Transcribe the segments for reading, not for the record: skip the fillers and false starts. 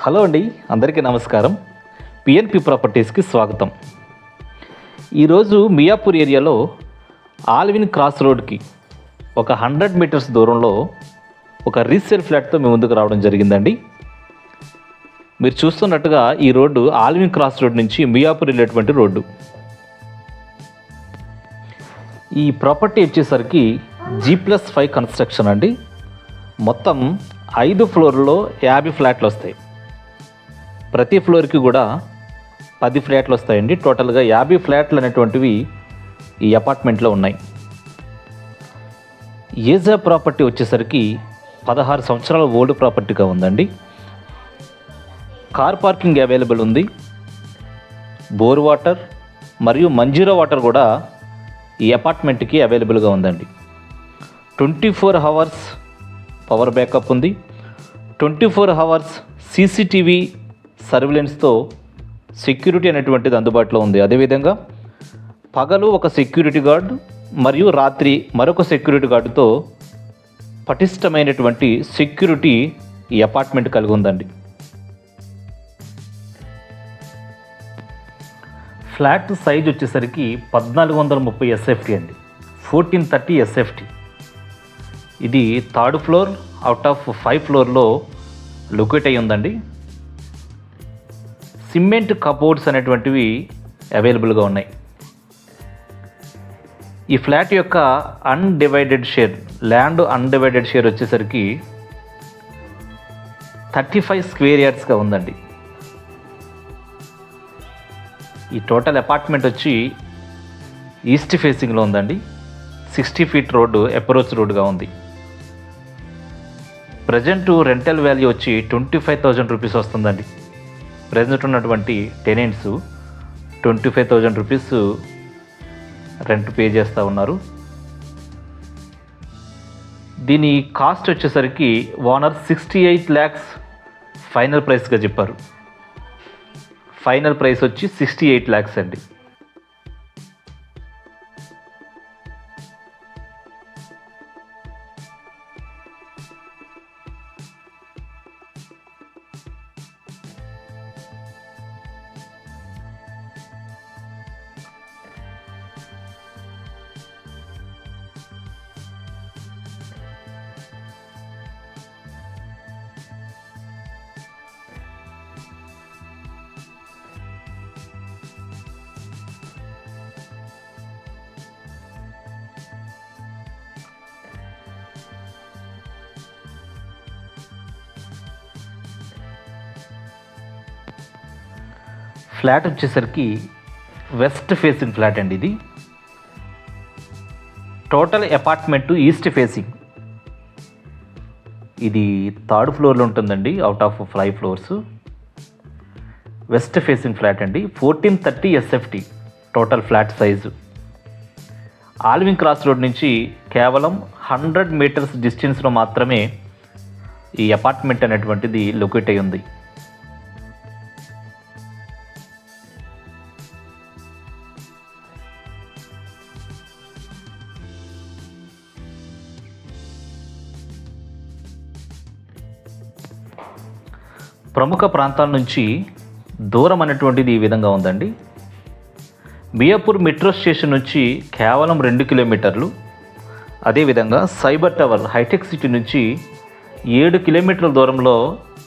Hello అండి, అందరికీ నమస్కారం. పిఎన్పి ప్రాపర్టీస్కి స్వాగతం. ఈరోజు మియాపూర్ ఏరియాలో ఆల్విన్ క్రాస్ రోడ్కి ఒక 100 మీటర్స్ దూరంలో ఒక రీసేల్ ఫ్లాట్తో మీ ముందుకు రావడం జరిగిందండి. మీరు చూస్తున్నట్టుగా ఈ రోడ్డు ఆల్విన్ క్రాస్ రోడ్ నుంచి మియాపూర్ వెళ్ళేటువంటి రోడ్డు. ఈ ప్రాపర్టీ వచ్చేసరికి G+5 కన్స్ట్రక్షన్ అండి. మొత్తం 5 ఫ్లోర్లో 50 ఫ్లాట్లు వస్తాయి. ప్రతి ఫ్లోర్కి కూడా 10 ఫ్లాట్లు వస్తాయండి. టోటల్గా 50 ఫ్లాట్లు అనేటువంటివి ఈ అపార్ట్మెంట్లో ఉన్నాయి. ఏజ్ ఆఫ్ ప్రాపర్టీ వచ్చేసరికి 16 సంవత్సరాల ఓల్డ్ ప్రాపర్టీగా ఉందండి. కార్ పార్కింగ్ అవైలబుల్ ఉంది. బోర్ వాటర్ మరియు మంజీరా వాటర్ కూడా ఈ అపార్ట్మెంట్కి అవైలబుల్గా ఉందండి. 24 అవర్స్ పవర్ బ్యాకప్ ఉంది. 24 అవర్స్ సీసీటీవీ సర్విలెన్స్తో సెక్యూరిటీ అనేటువంటిది అందుబాటులో ఉంది. అదేవిధంగా పగలు ఒక సెక్యూరిటీ గార్డు మరియు రాత్రి మరొక సెక్యూరిటీ గార్డుతో పటిష్టమైనటువంటి సెక్యూరిటీ ఈ అపార్ట్మెంట్ కలిగి ఉందండి. ఫ్లాట్ సైజ్ వచ్చేసరికి 1430 SFT అండి. 1430 SFT. ఇది 3rd ఫ్లోర్ అవుట్ ఆఫ్ 5 ఫ్లోర్లో లొకేట్ అయ్యి ఉందండి. సిమెంట్ కబోర్డ్స్ అనేటువంటివి అవైలబుల్గా ఉన్నాయి. ఈ ఫ్లాట్ యొక్క undivided share, land undivided share వచ్చేసరికి 35 స్క్వేర్ యార్డ్స్గా ఉందండి. ఈ టోటల్ అపార్ట్మెంట్ వచ్చి ఈస్ట్ ఫేసింగ్లో ఉందండి. 60 ఫీట్ రోడ్డు అప్రోచ్ రోడ్డుగా ఉంది. ప్రజెంట్ రెంటల్ వాల్యూ వచ్చి 25,000 రూపీస్ వస్తుందండి. ప్రజెంట్ ఉన్నటువంటి టెనెంట్స్ 25,000 రూపీస్ రెంట్ పే చేస్తూ ఉన్నారు. దీని కాస్ట్ వచ్చేసరికి ఓనర్ 68 lakhs ఫైనల్ ప్రైస్గా చెప్పారు. ఫైనల్ ప్రైస్ వచ్చి 68 lakhs అండి. ఫ్లాట్ వచ్చేసరికి వెస్ట్ ఫేసింగ్ ఫ్లాట్ అండి. ఇది టోటల్ అపార్ట్మెంటు ఈస్ట్ ఫేసింగ్. ఇది 3rd ఫ్లోర్లో ఉంటుందండి out of 5 floors. West facing flat అండి. 1430 SFT total flat size. Alwyn cross road నుంచి కేవలం 100 మీటర్స్ డిస్టెన్స్లో మాత్రమే ఈ అపార్ట్మెంట్ అనేటువంటిది లొకేట్ అయి ఉంది. ప్రముఖ ప్రాంతాల నుంచి దూరం అనేటువంటిది ఈ విధంగా ఉందండి. మియాపూర్ మెట్రో స్టేషన్ నుంచి కేవలం 2 కిలోమీటర్లు. అదేవిధంగా సైబర్ టవర్ హైటెక్ సిటీ నుంచి 7 కిలోమీటర్ల దూరంలో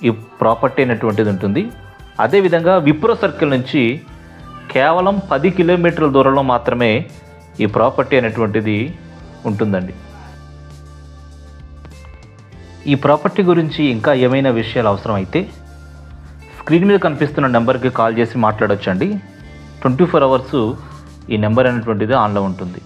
ఈ ప్రాపర్టీ అనేటువంటిది ఉంటుంది. అదేవిధంగా విప్రో సర్కిల్ నుంచి కేవలం 10 కిలోమీటర్ల దూరంలో మాత్రమే ఈ ప్రాపర్టీ అనేటువంటిది ఉంటుందండి. ఈ ప్రాపర్టీ గురించి ఇంకా ఏమైనా విషయాలు అవసరం అయితే స్క్రీన్ మీద కనిపిస్తున్న నెంబర్కి కాల్ చేసి మాట్లాడొచ్చండి. 24 అవర్స్ ఈ నెంబర్ అనేటువంటిది ఆన్లో ఉంటుంది.